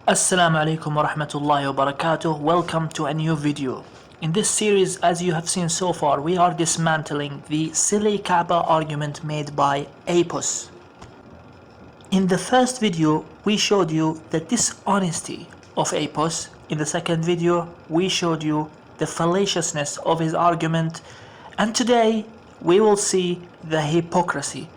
Assalamu alaikum wa rahmatullahi wa barakatuh. Welcome to a new video. In this series, as you have seen so far, we are dismantling the silly Kaaba argument made by apus. In the first video, we showed you the dishonesty of apus. In the second video, we showed you the fallaciousness of his argument. And today, we will see the hypocrisy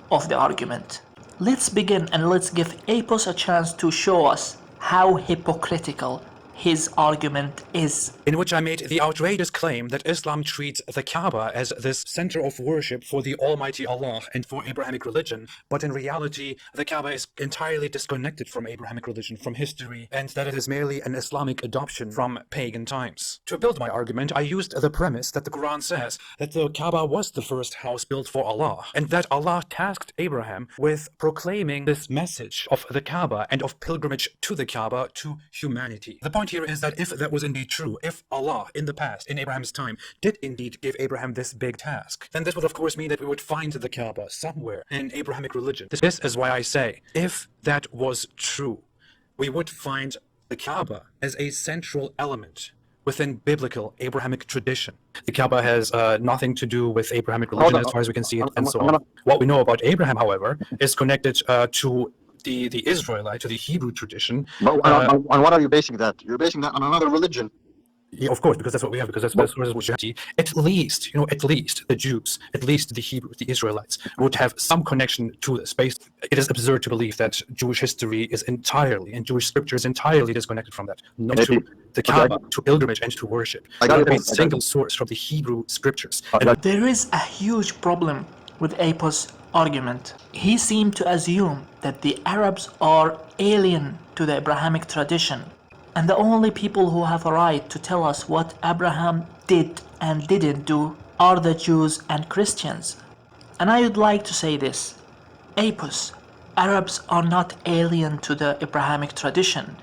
of the argument. Let's begin and let's give apus a chance to show us how hypocritical his argument is. In which I made the outrageous claim that Islam treats the Kaaba as this center of worship for the Almighty Allah and for Abrahamic religion, but in reality the Kaaba is entirely disconnected from Abrahamic religion, from history, and that it is merely an Islamic adoption from pagan times. To build my argument, I used the premise that the Quran says that the Kaaba was the first house built for Allah, and that Allah tasked Abraham with proclaiming this message of the Kaaba and of pilgrimage to the Kaaba to humanity. The point here is that if that was indeed true, if Allah in the past, in Abraham's time, did indeed give Abraham this big task, then this would of course mean that we would find the Kaaba somewhere in Abrahamic religion. This is why I say, if that was true, we would find the Kaaba as a central element within biblical Abrahamic tradition. The Kaaba has nothing to do with Abrahamic religion as far as we can see it, and so on. What we know about Abraham, however, is connected to the Israelite, to the Hebrew tradition. But on what are you basing that? You're basing that on another religion. Yeah, of course, because that's what we have, because that's what you have. At least the Jews, at least the Hebrews, the Israelites, would have some connection to this. It is absurd to believe that Jewish history is entirely, and Jewish scripture is entirely disconnected from that. Not to the Kaaba, to pilgrimage and to worship. Not a single source from the Hebrew scriptures. There is a huge problem with apus' argument. He seemed to assume that the Arabs are alien to the Abrahamic tradition, and the only people who have a right to tell us what Abraham did and didn't do are the Jews and Christians. And I would like to say this: apus, Arabs are not alien to the Abrahamic tradition.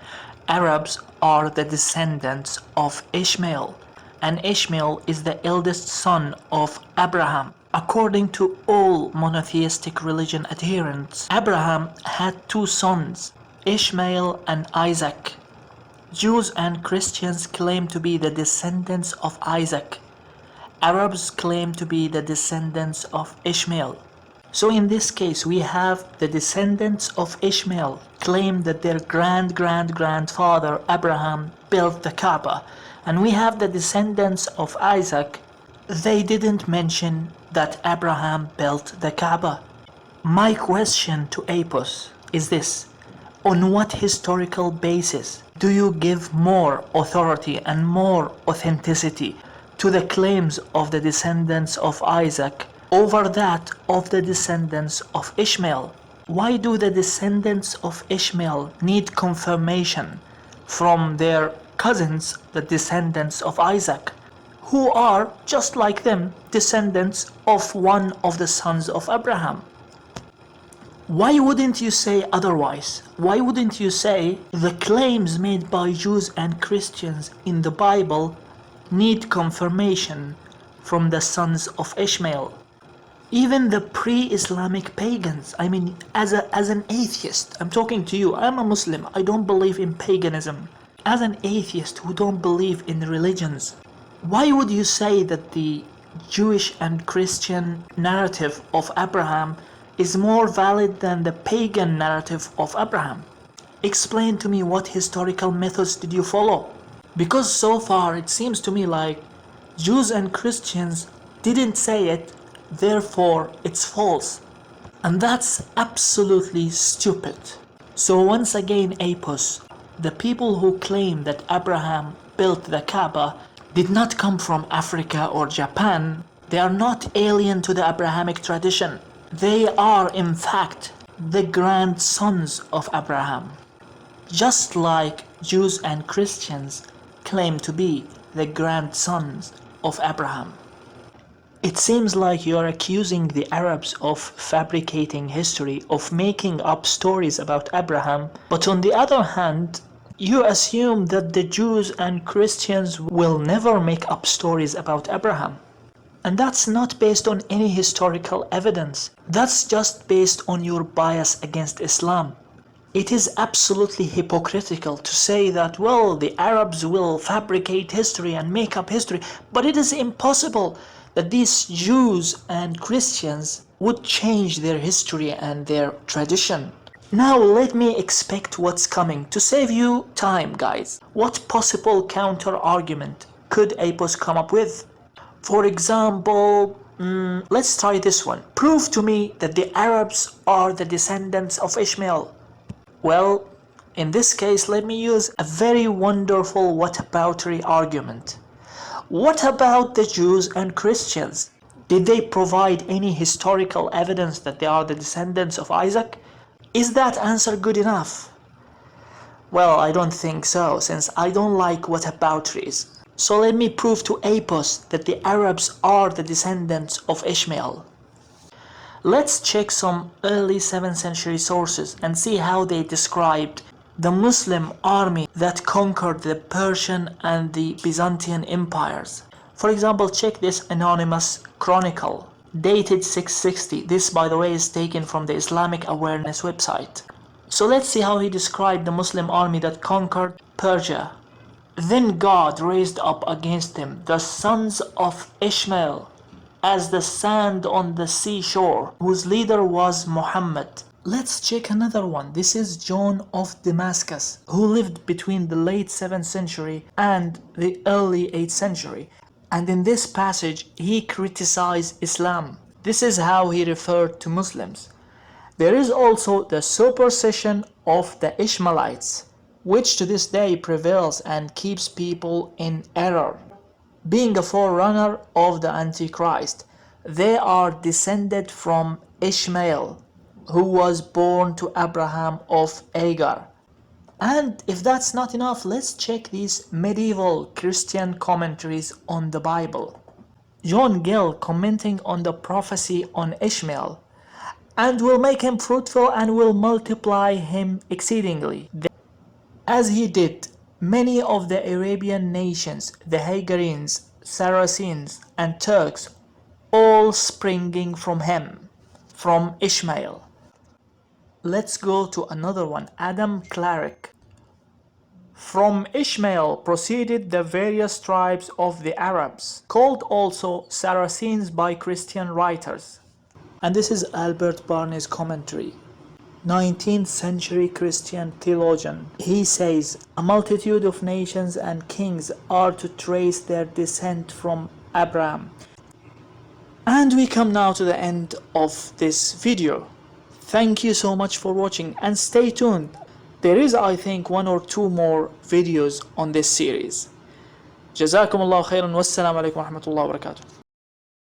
Arabs are the descendants of Ishmael, and Ishmael is the eldest son of Abraham. According to all monotheistic religion adherents, Abraham had two sons, Ishmael and Isaac. Jews and Christians claim to be the descendants of Isaac. Arabs claim to be the descendants of Ishmael. So in this case, we have the descendants of Ishmael claim that their grandfather Abraham built the Kaaba, and we have the descendants of Isaac. They didn't mention that Abraham built the Kaaba. My question to apus is this: on what historical basis do you give more authority and more authenticity to the claims of the descendants of Isaac over that of the descendants of Ishmael? Why do the descendants of Ishmael need confirmation from their cousins, the descendants of Isaac, who are, just like them, descendants of one of the sons of Abraham? Why wouldn't you say otherwise? Why wouldn't you say the claims made by Jews and Christians in the Bible need confirmation from the sons of Ishmael? Even the pre-Islamic pagans, I mean, as an atheist, I'm talking to you, I'm a Muslim, I don't believe in paganism. As an atheist who don't believe in religions, why would you say that the Jewish and Christian narrative of Abraham is more valid than the pagan narrative of Abraham? Explain to me, what historical methods did you follow? Because so far it seems to me like Jews and Christians didn't say it, therefore it's false. And that's absolutely stupid. So once again, apus, the people who claim that Abraham built the Kaaba did not come from Africa or Japan. They are not alien to the Abrahamic tradition. They are, in fact, the grandsons of Abraham, just like Jews and Christians claim to be the grandsons of Abraham. It seems like you are accusing the Arabs of fabricating history, of making up stories about Abraham, but on the other hand, you assume that the Jews and Christians will never make up stories about Abraham. And that's not based on any historical evidence. That's just based on your bias against Islam. It is absolutely hypocritical to say that, well, the Arabs will fabricate history and make up history, but it is impossible that these Jews and Christians would change their history and their tradition. Now let me expect what's coming. To save you time, guys, what possible counter argument could Apus come up with? For example, let's try this one. Prove to me that the Arabs are the descendants of Ishmael. Well, in this case, let me use a very wonderful whataboutery argument. What about the Jews and Christians? Did they provide any historical evidence that they are the descendants of Isaac? Is that answer good enough? Well, I don't think so, since I don't like whatabouteries. So let me prove to Apus that the Arabs are the descendants of Ishmael. Let's check some early 7th century sources and see how they described the Muslim army that conquered the Persian and the Byzantine empires. For example, check this anonymous chronicle, dated 660. This, by the way, is taken from the Islamic Awareness website. So let's see how he described the Muslim army that conquered Persia. Then God raised up against them the sons of Ishmael, as the sand on the seashore, whose leader was Muhammed. Let's check another one. This is John of Damascus, who lived between the late 7th century and the early 8th century. And in this passage, he criticized Islam. This is how he referred to Muslims. There is also the superstition of the Ishmaelites, which to this day prevails and keeps people in error. Being a forerunner of the Antichrist, they are descended from Ishmael, who was born to Abraham of Agar. And if that's not enough, let's check these medieval Christian commentaries on the Bible. John Gill commenting on the prophecy on Ishmael, and will make him fruitful and will multiply him exceedingly, as he did many of the Arabian nations, the Hagarenes, Saracens, and Turks, all springing from him, from Ishmael. Let's go to another one, Adam Clarke. From Ishmael proceeded the various tribes of the Arabs, called also Saracens by Christian writers. And this is Albert Barney's commentary. 19th century Christian theologian. He says, a multitude of nations and kings are to trace their descent from Abraham. And we come now to the end of this video. Thank you so much for watching and stay tuned. There is, I think, 1 or 2 more videos on this series. Jazakumullah khairan, wassalamu alaikum wa rahmatullahi wa barakatuh.